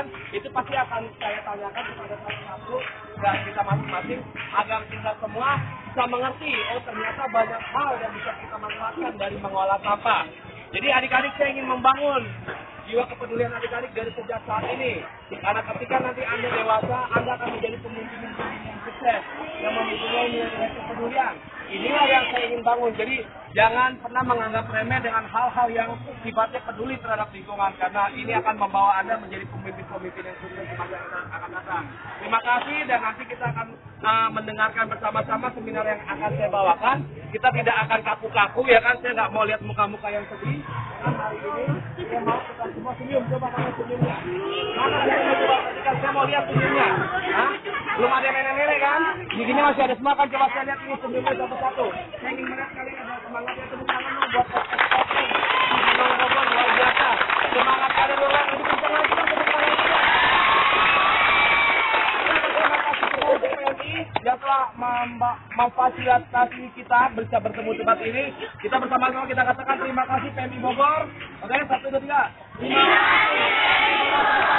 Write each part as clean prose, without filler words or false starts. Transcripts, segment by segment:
kan, itu pasti akan saya tanyakan kepada satu-satu dan kita masing-masing agar kita semua bisa mengerti, oh ternyata banyak hal yang bisa kita manfaatkan dari mengolah sampah. Jadi adik-adik saya ingin membangun jiwa kepedulian adik-adik dari sejak saat ini. Karena ketika nanti Anda dewasa, Anda akan menjadi pemimpin yang sukses, yang mempunyai nilai kepedulian. Inilah yang saya ingin bangun. Jadi jangan pernah menganggap remeh dengan hal-hal yang sifatnya peduli terhadap lingkungan, karena ini akan membawa Anda menjadi pemimpin-pemimpin yang sukses di masa yang akan datang. Terima kasih, dan nanti kita akan mendengarkan bersama-sama seminar yang akan saya bawakan. Kita tidak akan kaku-kaku, ya kan? Saya nggak mau lihat muka-muka yang sedih. Kan hari ini saya mau kita semua senyum. Coba mana senyumnya? Mana senyumnya? Coba perhatikan. Saya mau lihat senyumnya. Hah? Belum ada nenek-nenek kan? Giginya masih ada semua kan? Coba saya lihat ini senyumnya satu-satu. Saya ingin melihat kalian ada semangat ya, tepuk tangan dong buat ekspor. Bogor luar biasa. Semangat kalian luar biasa. Lebih kencang lagi dong, tepuk tangan juga. Terima kasih kepada PMI yang telah memfasilitasi kita bisa bertemu di tempat ini. Kita bersama-sama kita katakan terima kasih PMI Bogor. Oke, 1, 2, 3. Terima kasih.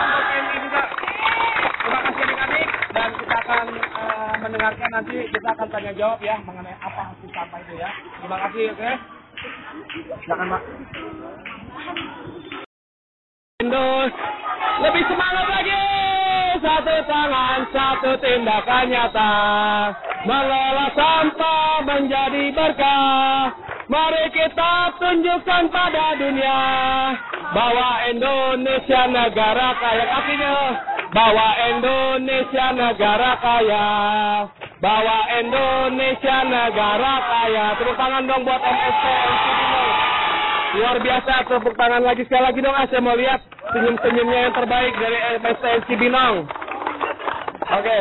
Untuk PMI juga. Terima kasih adik-adik, dan kita akan mendengarkan nanti, kita akan tanya jawab ya mengenai apa hasil sampah itu ya. Terima kasih, oke? Silakan Pak. Lebih semangat lagi. Satu tangan, satu tindakan nyata. Mengelola sampah menjadi berkah. Mari kita tunjukkan pada dunia bahwa Indonesia negara kaya. Artinya bahwa Indonesia negara kaya. Bahwa Indonesia negara kaya. Tepuk tangan dong buat MST. Luar biasa, tepuk tangan lagi sekali lagi dong. Saya mau lihat senyum-senyumnya yang terbaik dari MST Cibinong. Oke.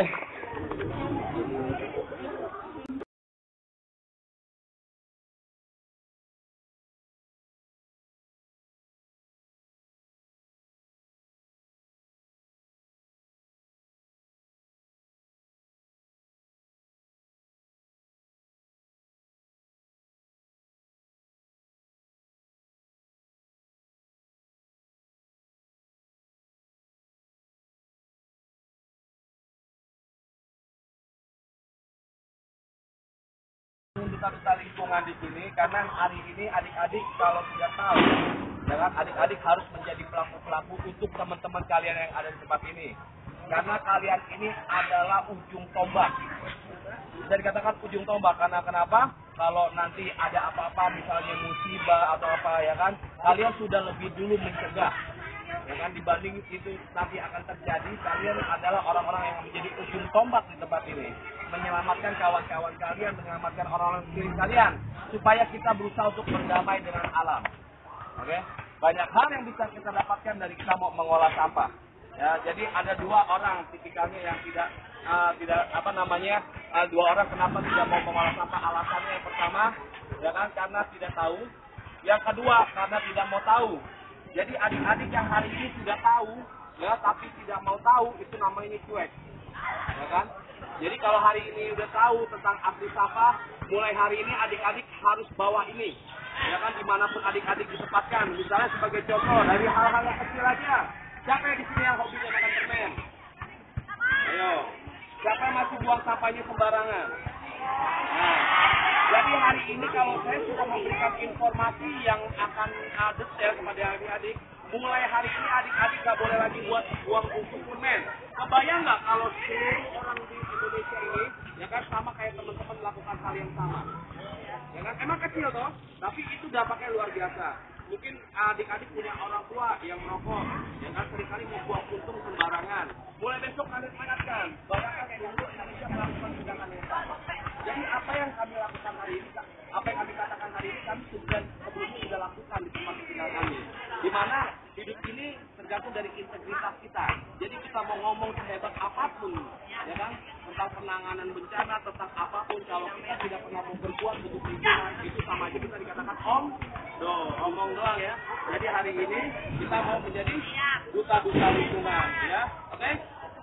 Duta lingkungan di sini, karena hari ini adik-adik kalau sudah tahu, dengan adik-adik harus menjadi pelaku-pelaku untuk teman-teman kalian yang ada di tempat ini, karena kalian ini adalah ujung tombak. Bisa dikatakan ujung tombak karena kenapa? Kalau nanti ada apa-apa, misalnya musibah atau apa ya kan, kalian sudah lebih dulu mencegah. Ya kan, dibanding itu nanti akan terjadi, kalian adalah orang-orang yang menjadi ujung tombak di tempat ini, menyelamatkan kawan-kawan kalian, menyelamatkan orang-orang sekeliling kalian, supaya kita berusaha untuk berdamai dengan alam. Oke, banyak hal yang bisa kita dapatkan dari kita mau mengolah sampah. Ya, jadi ada 2 orang tipikalnya yang tidak dua orang kenapa tidak mau mengolah sampah. Alasannya yang pertama, ya kan, karena tidak tahu. Yang kedua, karena tidak mau tahu. Jadi adik-adik yang hari ini sudah tahu, ya, tapi tidak mau tahu, itu namanya cuek, ya kan? Jadi kalau hari ini udah tahu tentang arti sampah, mulai hari ini adik-adik harus bawa ini, ya kan, dimanapun adik-adik ditempatkan. Misalnya sebagai contoh dari hal-hal yang kecil aja. Siapa yang di sini yang hobinya makan permen? Ayo. Siapa yang masih buang sampahnya sembarangan? Nah, jadi hari ini kalau saya sudah memberikan informasi yang akan detail kepada adik-adik, mulai hari ini adik-adik nggak boleh lagi buang bungkus permen. Kebayang nggak kalau seluruh orang di Indonesia ini, ya kan, sama kayak teman-teman melakukan hal yang sama? Ya kan, emang kecil toh, tapi itu dampaknya luar biasa. Mungkin adik-adik punya orang tua yang merokok, ya kan, seringkali membuang puntung sembarangan. Mulai besok kalian ingatkan, bayangkan dulu Indonesia melakukan tindakan yang sama. Jadi apa yang kami lakukan hari ini, apa yang kami katakan hari ini, kami sebelumnya sudah lakukan di tempat tinggal kami. Di mana hidup ini tergantung dari integritas kita. Jadi kita mau ngomong sehebat apapun, ya kan, tentang penanganan bencana, tentang apapun, kalau kita tidak pernah mau berbuat untuk lingkungan, itu sama aja kita dikatakan omong doang ya. Jadi hari ini kita mau menjadi duta-duta lingkungan, ya. Oke?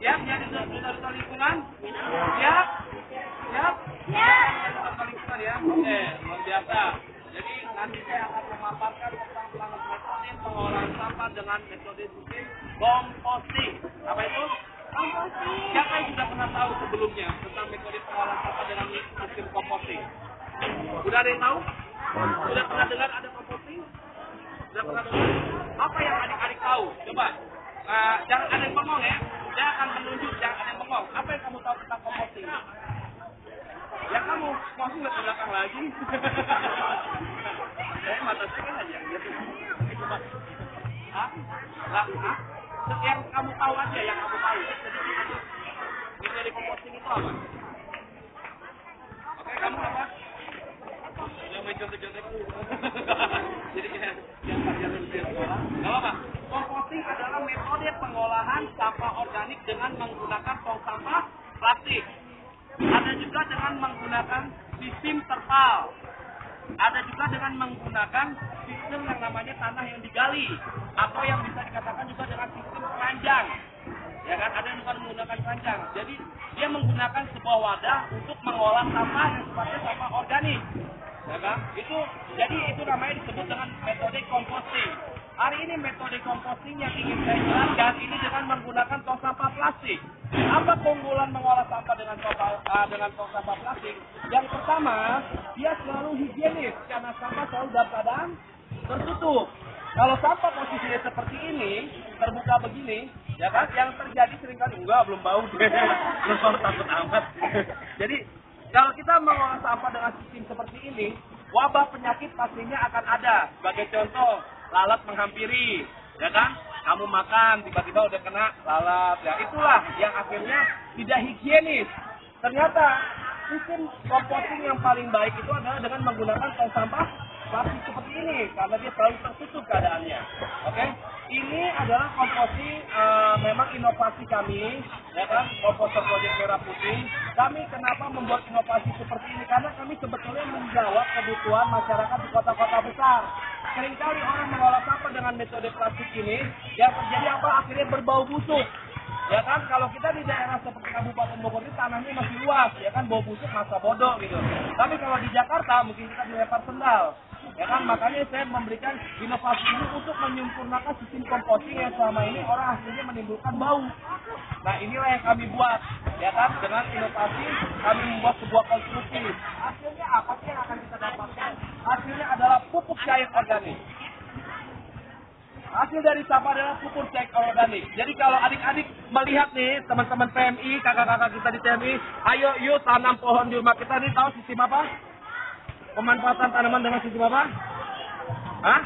Siap jadi duta-duta lingkungan? Siap? Siap? Duta lingkungan ya. Oke, luar biasa. Jadi nanti saya akan memaparkan tentang metode pengolahan sampah dengan metode sistem composting. Apa itu? Composting. Siapa yang sudah pernah tahu sebelumnya tentang metode pengolahan sampah dengan sistem composting? Sudah ada yang tahu? Sudah pernah dengar ada composting? Sudah pernah dengar? Apa yang adik-adik tahu? Coba. Jangan ada yang bengong ya. Saya akan menunjuk, jangan ada yang bengong. Apa yang kamu tahu tentang composting? Ya kamu langsung lihat ke belakang lagi. Saya mata saya kan aja. Coba. Hah? Lah, hah? Yang kamu tahu aja, yang kamu tahu. Jadi metode composting itu apa? Oke, kamu apa? Yang main contek-contek. Jadi jangan sekolah. Gak apa-apa. Composting adalah metode pengolahan sampah organik dengan menggunakan tong sampah plastik. Ada juga dengan menggunakan sistem terpal. Ada juga dengan menggunakan sistem yang namanya tanah yang digali. Atau yang bisa dikatakan juga dengan sistem keranjang. Ya kan, ada yang bukan menggunakan keranjang. Jadi dia menggunakan sebuah wadah untuk mengolah sampah yang sifatnya sampah organik. Ya kan? Jadi itu namanya disebut dengan metode composting. Hari ini metode composting yang ingin saya jelaskan ini dengan menggunakan tong sampah plastik. Apa keunggulan mengolah sampah dengan tong sampah plastik? Yang pertama, dia selalu higienis karena sampah selalu dalam keadaan tertutup. Kalau sampah posisinya seperti ini, terbuka begini, ya kan? Yang terjadi seringkali belum bau, belum bau takut amat. Jadi kalau kita mengolah sampah dengan sistem seperti ini, wabah penyakit pastinya akan ada. Sebagai contoh, lalat menghampiri, ya kan? Kamu makan, tiba-tiba udah kena lalat. Ya itulah yang akhirnya tidak higienis. Ternyata sistem composting yang paling baik itu adalah dengan menggunakan tong sampah plastik seperti ini, karena dia selalu tertutup keadaannya. Oke? Ini adalah composting, memang inovasi kami, ya kan? Komposter Project Merah Putih. Kami kenapa membuat inovasi seperti ini? Karena kami sebetulnya menjawab kebutuhan masyarakat di kota-kota besar. Seringkali orang mengolah sampah dengan metode plastik ini, yang terjadi apa? Akhirnya berbau busuk. Ya kan, kalau kita di daerah seperti Kabupaten Bogor ini tanahnya masih luas, ya kan, bau busuk masa bodoh gitu. Tapi kalau di Jakarta mungkin kita dilempar sendal. Ya kan, makanya saya memberikan inovasi ini untuk menyempurnakan sistem composting yang selama ini orang akhirnya menimbulkan bau. Nah inilah yang kami buat, ya kan, dengan inovasi kami membuat sebuah konstruksi. Hasilnya apa sih yang akan kita dapatkan? Hasilnya adalah pupuk cair organik. Hasil dari sampah adalah pupuk cair organik. Jadi kalau adik-adik melihat nih, teman-teman PMI, kakak-kakak kita di PMI, ayo yuk tanam pohon di rumah kita. Ini tahu sistem apa? Pemanfaatan tanaman dengan sistem apa? Hah?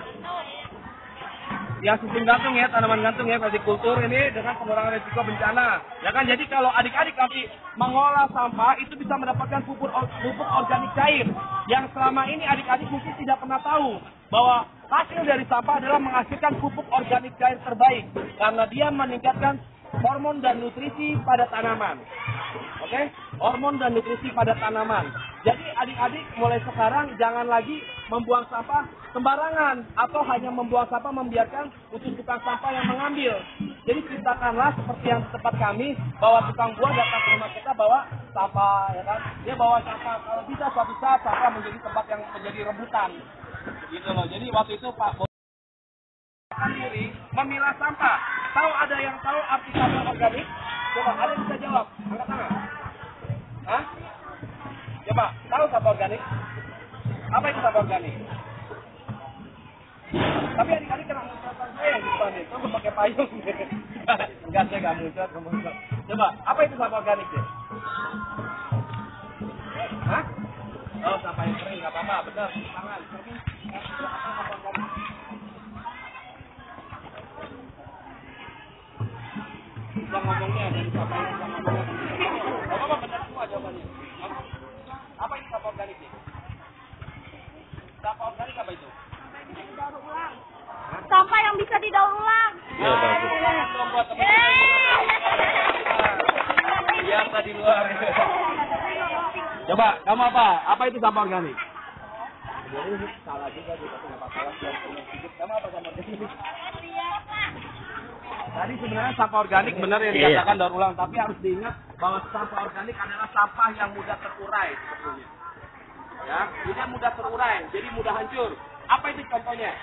Ya sistem gantung ya, tanaman gantung ya, kultur ini dengan pengurangan risiko bencana. Ya kan, jadi kalau adik-adik nanti mengolah sampah itu bisa mendapatkan pupuk organik cair. Yang selama ini adik-adik mungkin tidak pernah tahu bahwa hasil dari sampah adalah menghasilkan pupuk organik cair terbaik karena dia meningkatkan hormon dan nutrisi pada tanaman. Oke? Hormon dan nutrisi pada tanaman. Jadi adik-adik mulai sekarang jangan lagi membuang sampah sembarangan atau hanya membuang sampah membiarkan untuk tukang sampah yang mengambil. Jadi ciptakanlah seperti yang di tempat kami, bahwa tukang buah datang ke rumah kita bawa sampah, ya kan? Dia bawa sampah. Kalau bisa suatu saat sampah menjadi tempat yang menjadi rebutan. Gitu loh. Jadi waktu itu Pak sendiri memilah sampah. Tahu ada yang tahu arti sampah organik? Coba ada yang bisa jawab. Angkat tangan. Hah? Coba, tahu sampah organik? Apa itu sampah organik? Tapi adik-adik kena muncatan saya di depan itu, aku pakai payung. Enggak, saya nggak muncrat, kamu muncrat. Coba, apa itu sampah organik ya? Hah? Oh, sampah yang kering, nggak apa-apa, benar. Tangan, kering. Apa sampah organik? Bisa ngomongnya dari sampah yang bisa ngomongnya. Apa benar semua jawabannya? Apa itu sampah organik ya? Sampah organik apa itu? Didaur ulang. Sampah yang bisa didaur ulang. Ya, bagus. Dong buat teman-teman. Biasa di luar. Coba, kamu apa? Apa itu sampah organik? Sebenarnya salah juga sih, tapi nggak apa-apa. Kamu apa sampah organik? Tadi sebenarnya sampah organik benar yang dikatakan daur ulang, tapi harus diingat bahwa sampah organik adalah sampah yang mudah terurai sebetulnya. Ya, ini mudah terurai, jadi mudah hancur. Apa itu contohnya?